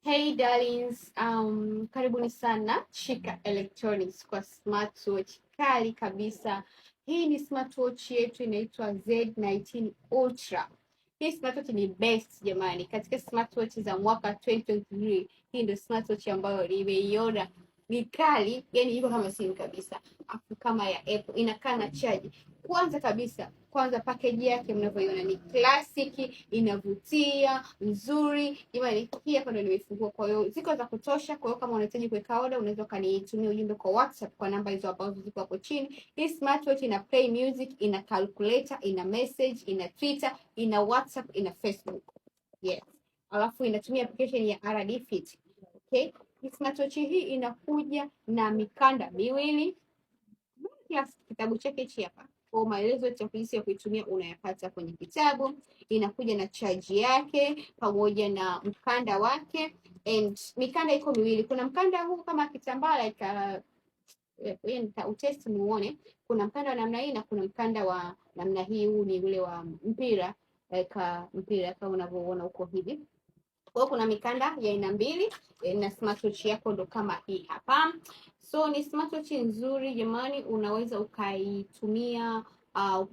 Hey darlings, karibuni sana Chika Electronics kwa smartwatch kali kabisa. Hii ni smartwatch yetu inaitwa Z19 Ultra. Hii smartwatch ni best jamani, katika smartwatch za mwaka 2023. Hii ndio smartwatch ambayo nimeiona ni kali, yani iko kama simu kabisa. Afu kama ya Apple, inakaa na charge. Kwanza package yake mnavyoiona ni classic, inavutia, nzuri. Jamani, hii hapa ndio nimefungua, kwa hiyo ziko za kutosha. Kwa hiyo kama unahitaji kuweka order, unaweza kanitumia ujumbe kwa WhatsApp kwa namba hizo ambazo ziko hapo chini. Hii smartwatch ina play music, ina calculator, ina message, ina Twitter, ina WhatsApp, ina Facebook. Yes. Alafu inatumia application ya RD Fit. Okay? Smartwatch hii inakuja na mikanda miwili. Kitabu chake hichi hapa. Kwa maelezo ya jinsi ya kuitumia unayapata kwenye kitabu. Inakuja na charge yake pamoja na mkanda wake, and mikanda iko miwili. Kuna mkanda huu kama kitambaa like utest muone. Kuna mkanda wa namna hii na kuna mkanda wa namna hii. Huu ni ule wa mpira like mpira kama unavyoona huko hivi. Kwa kuna mikanda ya aina mbili na smartwatch yako ndo kama hii hapa. So ni smartwatch nzuri jamani, unaweza ukaitumia,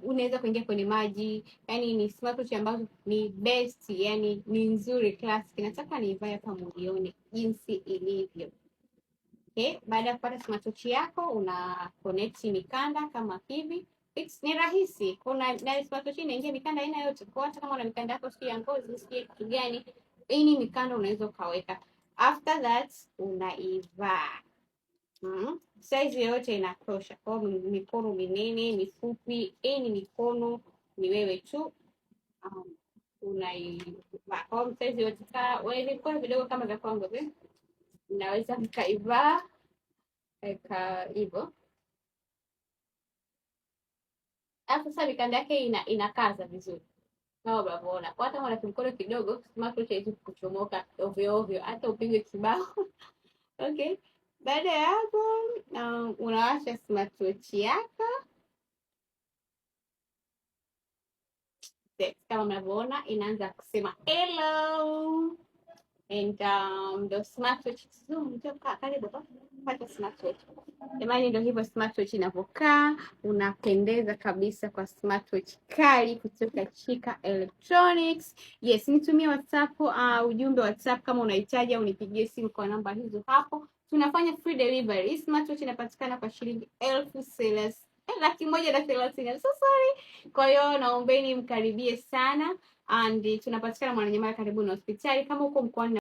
unaweza kuingia kwenye maji. Yani ni smartwatch ambazo ni best, yani ni nzuri classic. Nataka niivae hapa muione jinsi ilivyo. Okay, baada ya kupata smartwatch yako una connect mikanda kama hivi. Ni rahisi. Kuna na smartwatch inaingia mikanda aina yote. Kwa hata kama una mikanda yako sio ya ngozi, sio kitu gani, hii mikanda unaweza ukaweka. After that unaivaa. Size yote inatosha. Kwa mikono minene, mifupi, ni mikono ni wewe tu. Unaivaa. Kwa size yote wewe kwa vidogo kama vya kwangu hivi. Unaweza mkaivaa hivyo. Sasa mikanda yake inakaza vizuri. Kama unavyoona. Kwa hata mwana mkono kidogo, smartwatch haiwezi kuchomoka ovyo ovyo hata upige kibao. Okay. Baada ya hapo, unawasha smartwatch yako. Kama mnavyoona inaanza kusema hello. And the smartwatch karibu pata smartwatch. Jamani, ndio hivyo smartwatch inavyokaa. Unapendeza kabisa kwa smartwatch kali kutoka Chika Electronics. Yes, nitumie WhatsApp ujumbe WhatsApp kama unahitaji, au nipigie simu kwa namba hizo hapo. Tunafanya free delivery. Smartwatch inapatikana kwa shilingi 1,130,000. So sorry. Kwa hiyo naombeni mkaribie sana, and tunapatikana Mwananyamala karibu na hospitali. Kama uko mkoani